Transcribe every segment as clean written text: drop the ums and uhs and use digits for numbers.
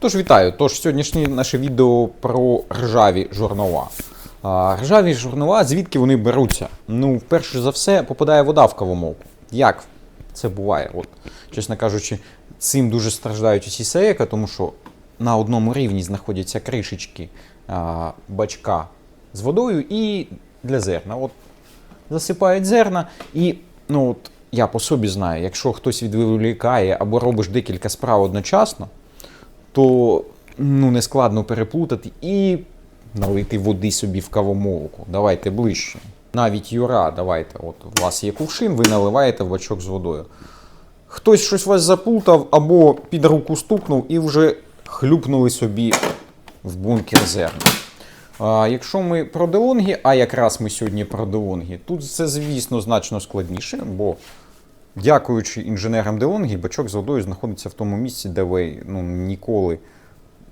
Отож, вітаю. Сьогоднішнє наше відео про ржаві жорнова. Ржаві жорнова, звідки вони беруться? Перше за все, попадає вода в кавомолку. Як це буває? Чесно кажучи, цим дуже страждають усі САЕКа, тому що на одному рівні знаходяться кришечки бачка з водою і для зерна. Засипають зерна і, я по собі знаю, якщо хтось відволікає або робиш декілька справ одночасно, то не складно переплутати і налити води собі в кавомолку. Давайте ближче. Навіть Юра, давайте, у вас є кувшин, ви наливаєте в бачок з водою. Хтось щось вас заплутав або під руку стукнув і вже хлюпнули собі в бункер зерна. Якщо ми про DeLonghi, а якраз ми сьогодні про DeLonghi, тут це, звісно, значно складніше, бо дякуючи інженерам DeLonghi, бачок з водою знаходиться в тому місці, де ви ніколи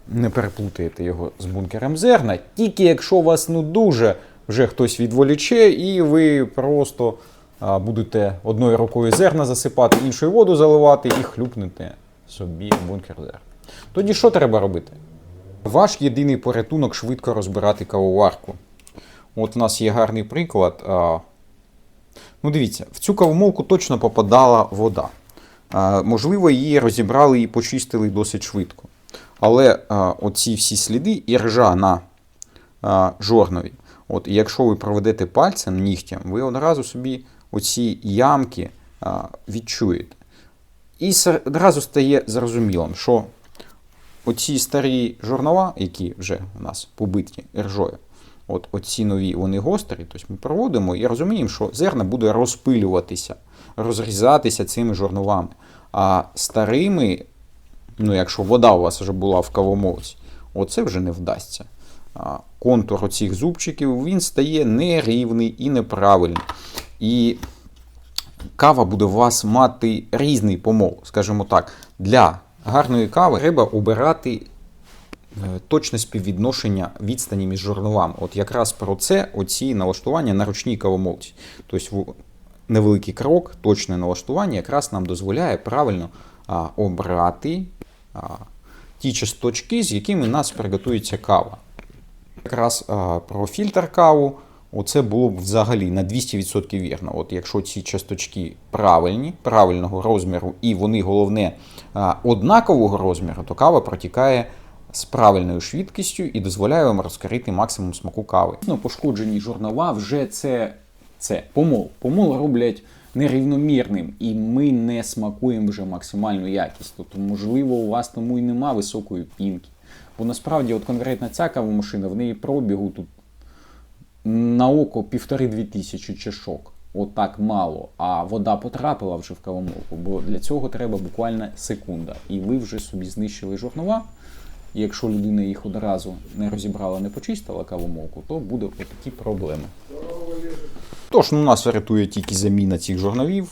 не переплутаєте його з бункером зерна. Тільки якщо вас дуже вже хтось відволіче, і ви просто будете одною рукою зерна засипати, іншою воду заливати і хлюпнете собі в бункер зерна. Тоді що треба робити? Ваш єдиний порятунок — швидко розбирати кавоварку. У нас є гарний приклад. Дивіться, в цю кавомолку точно попадала вода. Можливо, її розібрали і почистили досить швидко. Але оці всі сліди і ржа на жорнові, якщо ви проведете пальцем, нігтям, ви одразу собі оці ямки відчуєте. І одразу стає зрозумілим, що оці старі жорнова, які вже у нас побиті ржою, оці нові, вони гострі, тобто ми проводимо і розуміємо, що зерна буде розпилюватися, розрізатися цими жорновами. А старими, якщо вода у вас вже була в кавомолці, це вже не вдасться. Контур оцих зубчиків, він стає нерівний і неправильний. І кава буде у вас мати різний помол. Скажімо так, для гарної кави треба обирати точне співвідношення відстані між жорновами. Якраз про це оці налаштування на ручній кавомолці. Тобто невеликий крок, точне налаштування якраз нам дозволяє правильно обрати ті часточки, з якими у нас приготується кава. Якраз про фільтр каву, це було б взагалі на 200% вірно. Якщо ці часточки правильного розміру і вони, головне, однакового розміру, то кава протікає з правильною швидкістю і дозволяє вам розкрити максимум смаку кави. Пошкоджені жорнова вже це помол. Помол роблять нерівномірним, і ми не смакуємо вже максимальну якість. Тобто, можливо, у вас тому і нема високої пінки. Бо насправді, конкретно ця кавомашина, в неї пробігу тут на око 1,5-2 тисячі чашок. Так мало. А вода потрапила вже в кавомолку, бо для цього треба буквально секунда. І ви вже собі знищили жорнова. І якщо людина їх одразу не розібрала, не почистила кавомолку, то буде такі проблеми. Тож, нас рятує тільки заміна цих жорновів.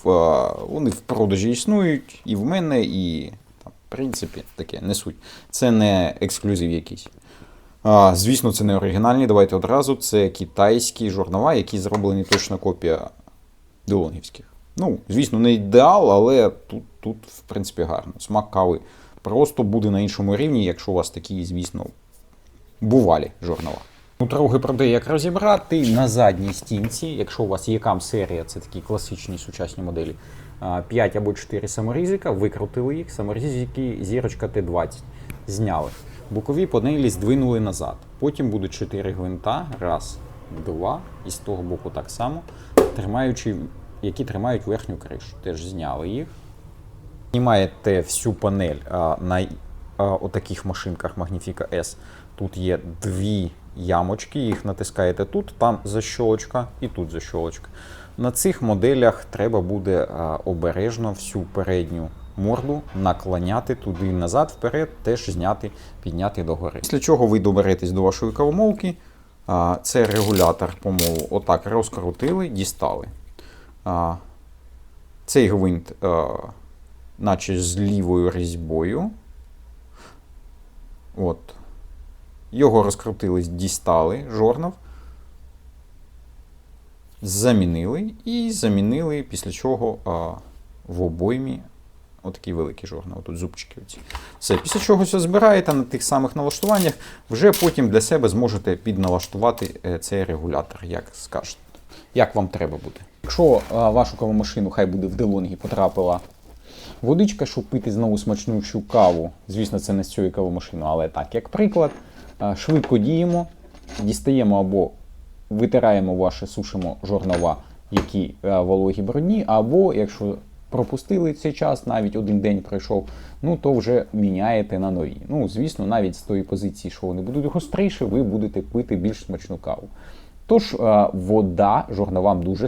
Вони в продажі існують і в мене, і в принципі таке не суть. Це не ексклюзив якийсь. Звісно, це не оригінальні, давайте одразу. Це китайські жорнова, які зроблені точно копія DeLonghівських. Звісно, не ідеал, але тут в принципі гарно. Смак кави просто буде на іншому рівні, якщо у вас такі, звісно, бувалі жорнова. Трохи про те, як розібрати. На задній стінці, якщо у вас є кам-серія, це такі класичні сучасні моделі, 5 або 4 саморізика, викрутили їх, саморізики зірочка Т20, зняли. Бокові панелі здвинули назад. Потім будуть 4 гвинта, раз, два, і з того боку так само, які тримають верхню кришу. Теж зняли їх. Знімаєте всю панель на отаких машинках Magnifica S. Тут є 2 ямочки, їх натискаєте тут, там защолочка і тут защолочка. На цих моделях треба буде обережно всю передню морду наклоняти туди назад, вперед, теж зняти, підняти догори. Після чого ви доберетесь до вашої кавомолки, це регулятор помолу, отак розкрутили, дістали. Цей гвинт, наче з лівою різьбою, його розкрутили, дістали жорнов, замінили, після чого в обоймі Отакі великі жорна, отут зубчики оці. Все, після чого все збираєте на тих самих налаштуваннях, вже потім для себе зможете підналаштувати цей регулятор, як скажете. Як вам треба буде. Якщо вашу кавомашину, хай буде в DeLonghi, потрапила водичка, щоб пити знову смачнющу каву, звісно, це не з цієї кавомашини, але так, як приклад, швидко діємо, дістаємо або витираємо ваші, сушимо жорнова, які вологі брудні, або, якщо пропустили цей час, навіть один день пройшов, ну то вже міняєте на нові. Ну, звісно, навіть з тої позиції, що вони будуть гостріші, ви будете пити більш смачну каву. Тож, вода жорновам дуже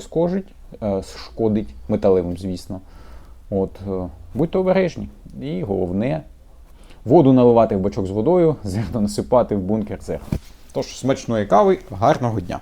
шкодить, металевим, звісно. Будьте обережні. І головне, воду наливати в бачок з водою, зерно насипати в бункер зерна. Тож, смачної кави, гарного дня!